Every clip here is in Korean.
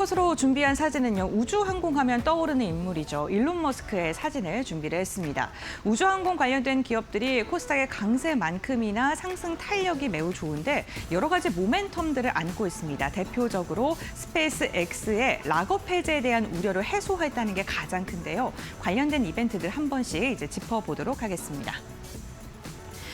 것으로 준비한 사진은요, 우주항공하면 떠오르는 인물이죠. 일론 머스크의 사진을 준비를 했습니다. 우주항공 관련된 기업들이 코스닥의 강세만큼이나 상승 탄력이 매우 좋은데 여러 가지 모멘텀들을 안고 있습니다. 대표적으로 스페이스 X의 락업 해제에 대한 우려를 해소했다는 게 가장 큰데요. 관련된 이벤트들 한 번씩 이제 짚어보도록 하겠습니다.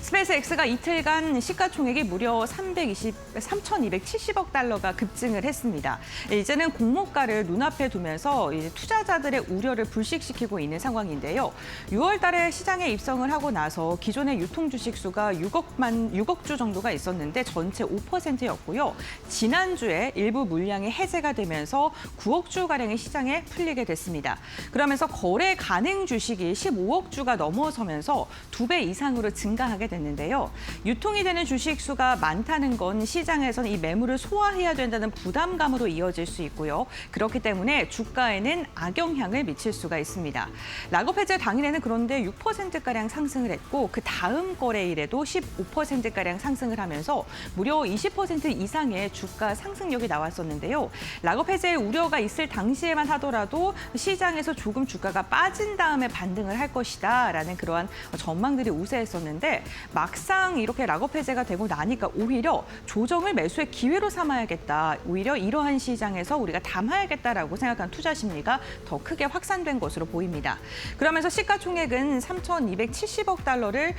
스페이스 X가 이틀간 시가총액이 무려 3,270억 달러가 급증을 했습니다. 이제는 공모가를 눈앞에 두면서 이제 투자자들의 우려를 불식시키고 있는 상황인데요. 6월 달에 시장에 입성을 하고 나서 기존의 유통 주식 수가 6억 주 정도가 있었는데 전체 5%였고요. 지난주에 일부 물량이 해제가 되면서 9억 주가량의 시장에 풀리게 됐습니다. 그러면서 거래 가능 주식이 15억 주가 넘어서면서 2배 이상으로 증가하게 됐는데요. 유통이 되는 주식 수가 많다는 건 시장에서는 이 매물을 소화해야 된다는 부담감으로 이어질 수 있고요. 그렇기 때문에 주가에는 악영향을 미칠 수가 있습니다. 락업 해제 당일에는 그런데 6%가량 상승을 했고 그 다음 거래일에도 15%가량 상승을 하면서 무려 20% 이상의 주가 상승력이 나왔었는데요. 락업 해제의 우려가 있을 당시에만 하더라도 시장에서 조금 주가가 빠진 다음에 반등을 할 것이다라는 그러한 전망들이 우세했었는데 막상 이렇게 락업 해제가 되고 나니까 오히려 조정을 매수의 기회로 삼아야겠다. 오히려 이러한 시장에서 우리가 담아야겠다라고 생각한 투자 심리가 더 크게 확산된 것으로 보입니다. 그러면서 시가총액은 3,270억 달러를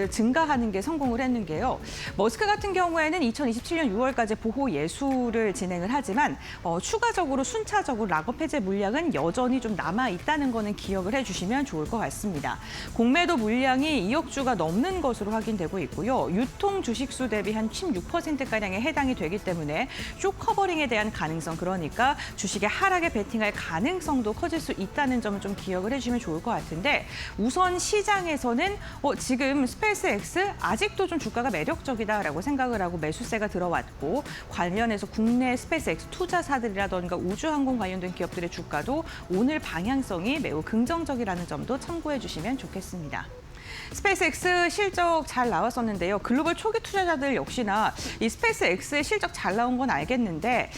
증가하는 게 성공을 했는 게요. 머스크 같은 경우에는 2027년 6월까지 보호 예수를 진행을 하지만 추가적으로 순차적으로 락업 해제 물량은 여전히 좀 남아 있다는 거는 기억을 해주시면 좋을 것 같습니다. 공매도 물량이 2억 주가 넘는 것으로 확인되고 있고요. 유통 주식수 대비 한 16%가량에 해당이 되기 때문에 쇼 커버링에 대한 가능성, 그러니까 주식의 하락에 베팅할 가능성도 커질 수 있다는 점을 좀 기억을 해주시면 좋을 것 같은데 우선 시장에서는 지금 스페이스 X 아직도 좀 주가가 매력적이다라고 생각을 하고 매수세가 들어왔고 관련해서 국내 스페이스 X 투자사들이라던가 우주항공 관련된 기업들의 주가도 오늘 방향성이 매우 긍정적이라는 점도 참고해 주시면 좋겠습니다. 스페이스 X 실적 잘 나왔었는데요. 글로벌 초기 투자자들 역시나 이 스페이스 X의 실적 잘 나온 건 알겠는데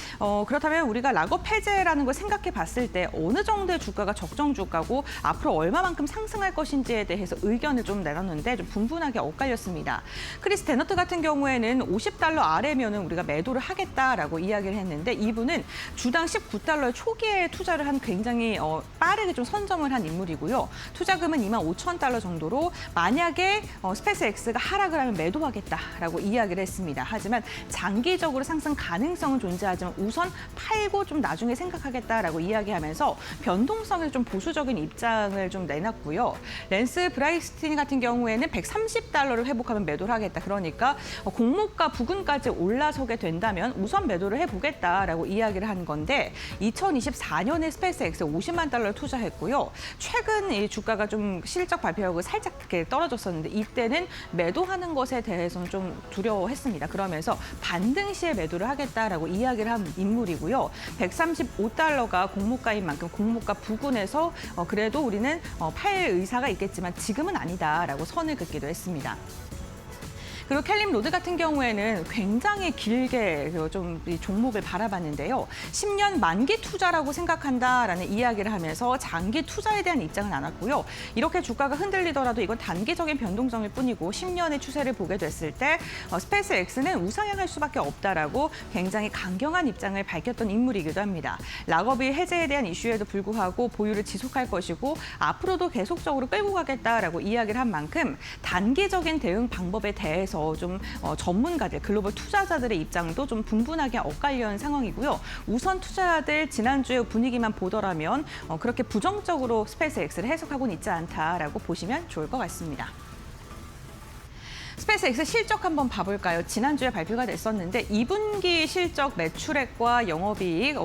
그렇다면 우리가 락업 해제라는 걸 생각해 봤을 때 어느 정도의 주가가 적정 주가고 앞으로 얼마만큼 상승할 것인지에 대해서 의견을 좀 내놨는데 좀 분분하게 엇갈렸습니다. 크리스 데너트 같은 경우에는 50달러 아래면은 우리가 매도를 하겠다라고 이야기를 했는데 이분은 주당 19달러의 초기에 투자를 한 굉장히 빠르게 좀 선점을 한 인물이고요. 투자금은 25,000달러 정도로 만약에 스페이스 X가 하락을 하면 매도하겠다라고 이야기를 했습니다. 하지만 장기적으로 상승 가능성은 존재하지만 우선 팔고 좀 나중에 생각하겠다라고 이야기하면서 변동성에 좀 보수적인 입장을 좀 내놨고요. 랜스 브라이스틴 같은 경우에는 130달러를 회복하면 매도를 하겠다. 그러니까 공모가 부근까지 올라서게 된다면 우선 매도를 해보겠다라고 이야기를 한 건데 2024년에 스페이스 X에 50만 달러를 투자했고요. 최근 이 주가가 좀 실적 발표하고 살짝 이렇게 떨어졌었는데 이때는 매도하는 것에 대해서는 좀 두려워했습니다. 그러면서 반등 시에 매도를 하겠다라고 이야기를 한 인물이고요. 135달러가 공모가인 만큼 공모가 부근에서 그래도 우리는 팔 의사가 있겠지만 지금은 아니다라고 선을 긋기도 했습니다. 그리고 캘림 로드 같은 경우에는 굉장히 길게 좀 이 종목을 바라봤는데요. 10년 만기 투자라고 생각한다라는 이야기를 하면서 장기 투자에 대한 입장은 안 왔고요. 이렇게 주가가 흔들리더라도 이건 단기적인 변동성일 뿐이고 10년의 추세를 보게 됐을 때 스페이스 X는 우상향할 수밖에 없다라고 굉장히 강경한 입장을 밝혔던 인물이기도 합니다. 락업이 해제에 대한 이슈에도 불구하고 보유를 지속할 것이고 앞으로도 계속적으로 끌고 가겠다라고 이야기를 한 만큼 단기적인 대응 방법에 대해서 좀 전문가들, 글로벌 투자자들의 입장도 좀 분분하게 엇갈려는 상황이고요. 우선 투자자들 지난주에 분위기만 보더라면 그렇게 부정적으로 스페이스 X를 해석하고는 있지 않다라고 보시면 좋을 것 같습니다. 스페이스 X 실적 한번 봐볼까요? 지난주에 발표가 됐었는데 2분기 실적 매출액과 영업이익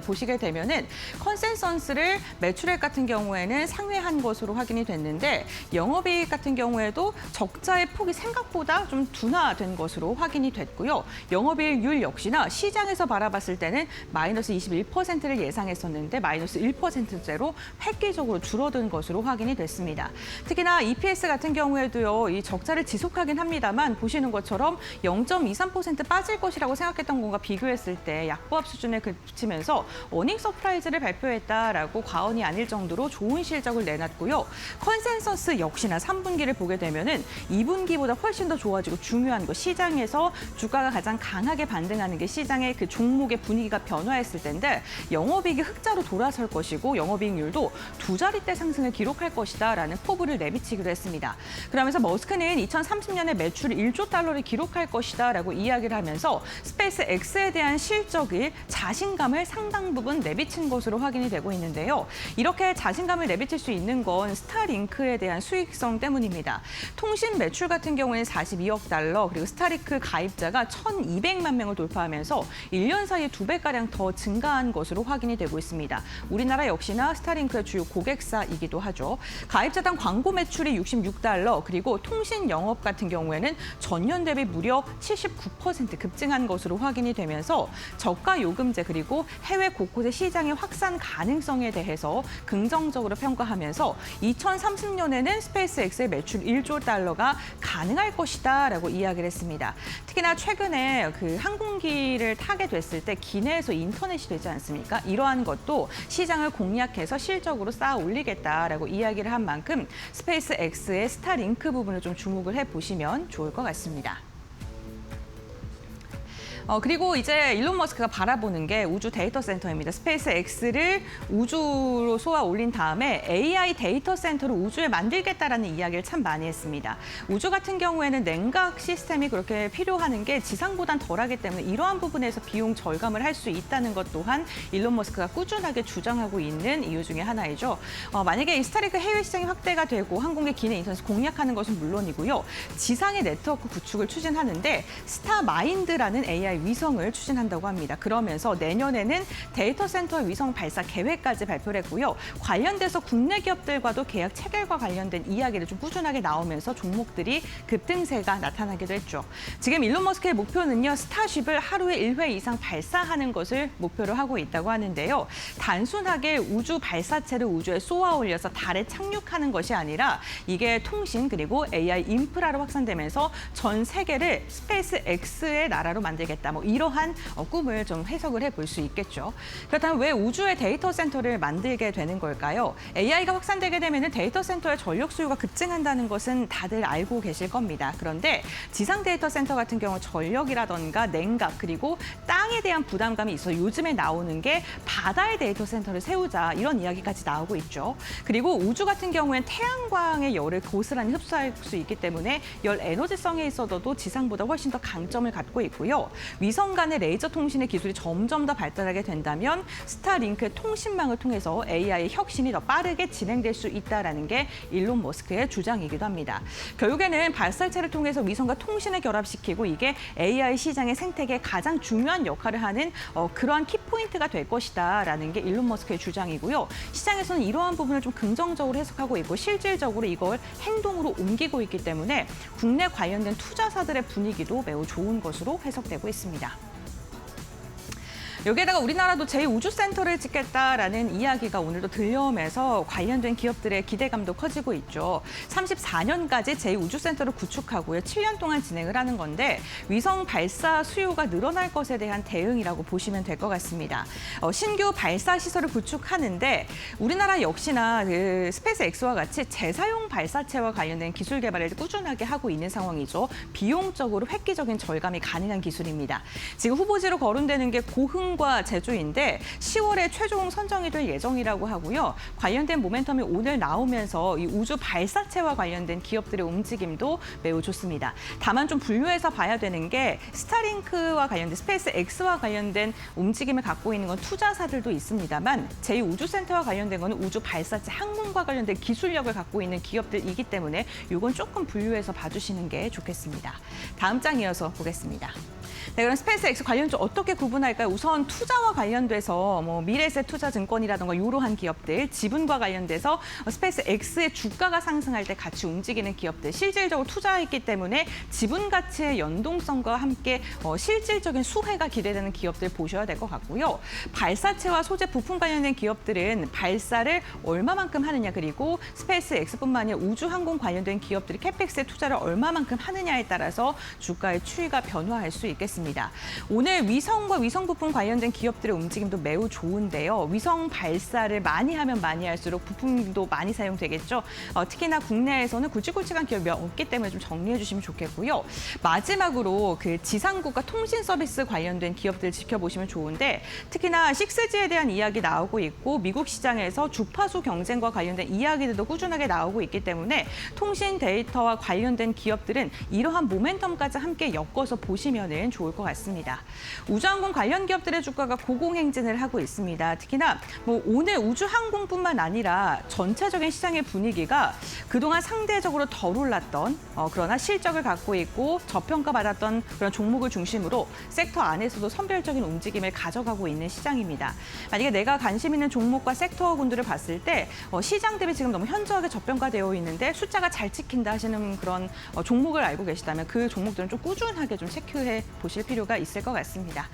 보시게 되면은 컨센서스를 매출액 같은 경우에는 상회한 것으로 확인이 됐는데 영업이익 같은 경우에도 적자의 폭이 생각보다 좀 둔화된 것으로 확인이 됐고요. 영업이익률 역시나 시장에서 바라봤을 때는 마이너스 21%를 예상했었는데 마이너스 1%대로 획기적으로 줄어든 것으로 확인이 됐습니다. 특히나 EPS 같은 경우에도요, 이 적자를 지속하긴 합니다만 보시는 것처럼 0.23% 빠질 것이라고 생각했던 것과 비교했을 때 약보합 수준에 그치면서 어닝 서프라이즈를 발표했다라고 과언이 아닐 정도로 좋은 실적을 내놨고요. 컨센서스 역시나 3분기를 보게 되면은 2분기보다 훨씬 더 좋아지고 중요한 거 시장에서 주가가 가장 강하게 반등하는 게 시장의 그 종목의 분위기가 변화했을 텐데 영업이익이 흑자로 돌아설 것이고 영업이익률도 두 자릿대 상승을 기록할 것이다라는 포부를 내비치기도 했습니다. 그러면서 머스크는 2030년에 매출 1조 달러를 기록할 것이다라고 이야기를 하면서 스페이스 X에 대한 실적을 자신감을 상당 부분 내비친 것으로 확인이 되고 있는데요. 이렇게 자신감을 내비칠 수 있는 건 스타링크에 대한 수익성 때문입니다. 통신 매출 같은 경우에는 42억 달러 그리고 스타링크 가입자가 1,200만 명을 돌파하면서 1년 사이에 2배가량 더 증가한 것으로 확인이 되고 있습니다. 우리나라 역시나 스타링크의 주요 고객사이기도 하죠. 가입자당 광고 매출이 66달러 그리고 통신 영업 같은 경우에는 전년 대비 무려 79% 급증한 것으로 확인이 되면서 저가 요금제 그리고 해외 곳곳의 시장의 확산 가능성에 대해서 긍정적으로 평가하면서 2030년에는 스페이스 X의 매출 1조 달러가 가능할 것이다라고 이야기를 했습니다. 특히나 최근에 그 항공기를 타게 됐을 때 기내에서 인터넷이 되지 않습니까? 이러한 것도 시장을 공략해서 실적으로 쌓아 올리겠다라고 이야기를 한 만큼 스페이스 X의 스타링크 부분을 좀 주목을 해보시면 좋을 것 같습니다. 그리고 이제 일론 머스크가 바라보는 게 우주 데이터 센터입니다. 스페이스 X를 우주로 쏘아 올린 다음에 AI 데이터 센터를 우주에 만들겠다라는 이야기를 참 많이 했습니다. 우주 같은 경우에는 냉각 시스템이 그렇게 필요하는 게 지상보단 덜하기 때문에 이러한 부분에서 비용 절감을 할 수 있다는 것 또한 일론 머스크가 꾸준하게 주장하고 있는 이유 중에 하나이죠. 만약에 이 스타링크 해외 시장이 확대가 되고 항공기 기내 인터넷을 공략하는 것은 물론이고요. 지상의 네트워크 구축을 추진하는데 스타마인드라는 AI 위성을 추진한다고 합니다. 그러면서 내년에는 데이터 센터 위성 발사 계획까지 발표를 했고요. 관련돼서 국내 기업들과도 계약 체결과 관련된 이야기를 좀 꾸준하게 나오면서 종목들이 급등세가 나타나기도 했죠. 지금 일론 머스크의 목표는요. 스타쉽을 하루에 1회 이상 발사하는 것을 목표로 하고 있다고 하는데요. 단순하게 우주 발사체를 우주에 쏘아 올려서 달에 착륙하는 것이 아니라 이게 통신 그리고 AI 인프라로 확산되면서 전 세계를 스페이스 X의 나라로 만들겠다. 뭐 이러한 꿈을 좀 해석을 해볼 수 있겠죠. 그렇다면 왜 우주의 데이터 센터를 만들게 되는 걸까요? AI가 확산되게 되면 데이터 센터의 전력 수요가 급증한다는 것은 다들 알고 계실 겁니다. 그런데 지상 데이터 센터 같은 경우 전력이라던가 냉각 그리고 땅에 대한 부담감이 있어 요즘에 나오는 게 바다의 데이터 센터를 세우자 이런 이야기까지 나오고 있죠. 그리고 우주 같은 경우엔 태양광의 열을 고스란히 흡수할 수 있기 때문에 열 에너지성에 있어서도 지상보다 훨씬 더 강점을 갖고 있고요. 위성 간의 레이저 통신의 기술이 점점 더 발달하게 된다면 스타링크의 통신망을 통해서 AI의 혁신이 더 빠르게 진행될 수 있다는 게 일론 머스크의 주장이기도 합니다. 결국에는 발사체를 통해서 위성과 통신을 결합시키고 이게 AI 시장의 생태계에 가장 중요한 역할을 하는 그러한 키포인트가 될 것이다라는 게 일론 머스크의 주장이고요. 시장에서는 이러한 부분을 좀 긍정적으로 해석하고 있고 실질적으로 이걸 행동으로 옮기고 있기 때문에 국내 관련된 투자사들의 분위기도 매우 좋은 것으로 해석되고 있습니다. 여기에다가 우리나라도 제2우주센터를 짓겠다라는 이야기가 오늘도 들려오면서 관련된 기업들의 기대감도 커지고 있죠. 34년까지 제2우주센터를 구축하고요. 7년 동안 진행을 하는 건데 위성 발사 수요가 늘어날 것에 대한 대응이라고 보시면 될 것 같습니다. 신규 발사 시설을 구축하는데 우리나라 역시나 그 스페이스 X와 같이 재사용 발사체와 관련된 기술 개발을 꾸준하게 하고 있는 상황이죠. 비용적으로 획기적인 절감이 가능한 기술입니다. 지금 후보지로 거론되는 게 고흥 과 제주인데 10월에 최종 선정이 될 예정이라고 하고요. 관련된 모멘텀이 오늘 나오면서 이 우주 발사체와 관련된 기업들의 움직임도 매우 좋습니다. 다만 좀 분류해서 봐야 되는 게 스타링크와 관련된 스페이스 X와 관련된 움직임을 갖고 있는 건 투자사들도 있습니다만 제2우주센터와 관련된 거는 우주 발사체 항공과 관련된 기술력을 갖고 있는 기업들이기 때문에 이건 조금 분류해서 봐주시는 게 좋겠습니다. 다음 장 이어서 보겠습니다. 네, 그럼 스페이스X 관련주 어떻게 구분할까요? 우선 투자와 관련돼서 미래에셋투자증권이라든가 이러한 기업들, 지분과 관련돼서 스페이스X의 주가가 상승할 때 같이 움직이는 기업들, 실질적으로 투자했기 때문에 지분 가치의 연동성과 함께 실질적인 수혜가 기대되는 기업들 보셔야 될 것 같고요. 발사체와 소재 부품 관련된 기업들은 발사를 얼마만큼 하느냐, 그리고 스페이스X뿐만 아니라 우주항공 관련된 기업들이 캐펙스에 투자를 얼마만큼 하느냐에 따라서 주가의 추이가 변화할 수 있겠습니다. 오늘 위성과 위성 부품 관련된 기업들의 움직임도 매우 좋은데요. 위성 발사를 많이 하면 많이 할수록 부품도 많이 사용되겠죠. 특히나 국내에서는 굵직굵직한 기업이 없기 때문에 좀 정리해 주시면 좋겠고요. 마지막으로 그 지상국가 통신 서비스 관련된 기업들 지켜보시면 좋은데, 특히나 6G에 대한 이야기 나오고 있고 미국 시장에서 주파수 경쟁과 관련된 이야기들도 꾸준하게 나오고 있기 때문에 통신 데이터와 관련된 기업들은 이러한 모멘텀까지 함께 엮어서 보시면 좋을 것 같습니다. 우주항공 관련 기업들의 주가가 고공행진을 하고 있습니다. 특히나 오늘 우주항공뿐만 아니라 전체적인 시장의 분위기가 그동안 상대적으로 덜 올랐던 그러나 실적을 갖고 있고 저평가받았던 그런 종목을 중심으로 섹터 안에서도 선별적인 움직임을 가져가고 있는 시장입니다. 만약에 내가 관심 있는 종목과 섹터군들을 봤을 때 시장 대비 지금 너무 현저하게 저평가되어 있는데 숫자가 잘 찍힌다 하시는 그런 종목을 알고 계시다면 그 종목들은 좀 꾸준하게 좀 체크해 보실 필요가 있을 것 같습니다.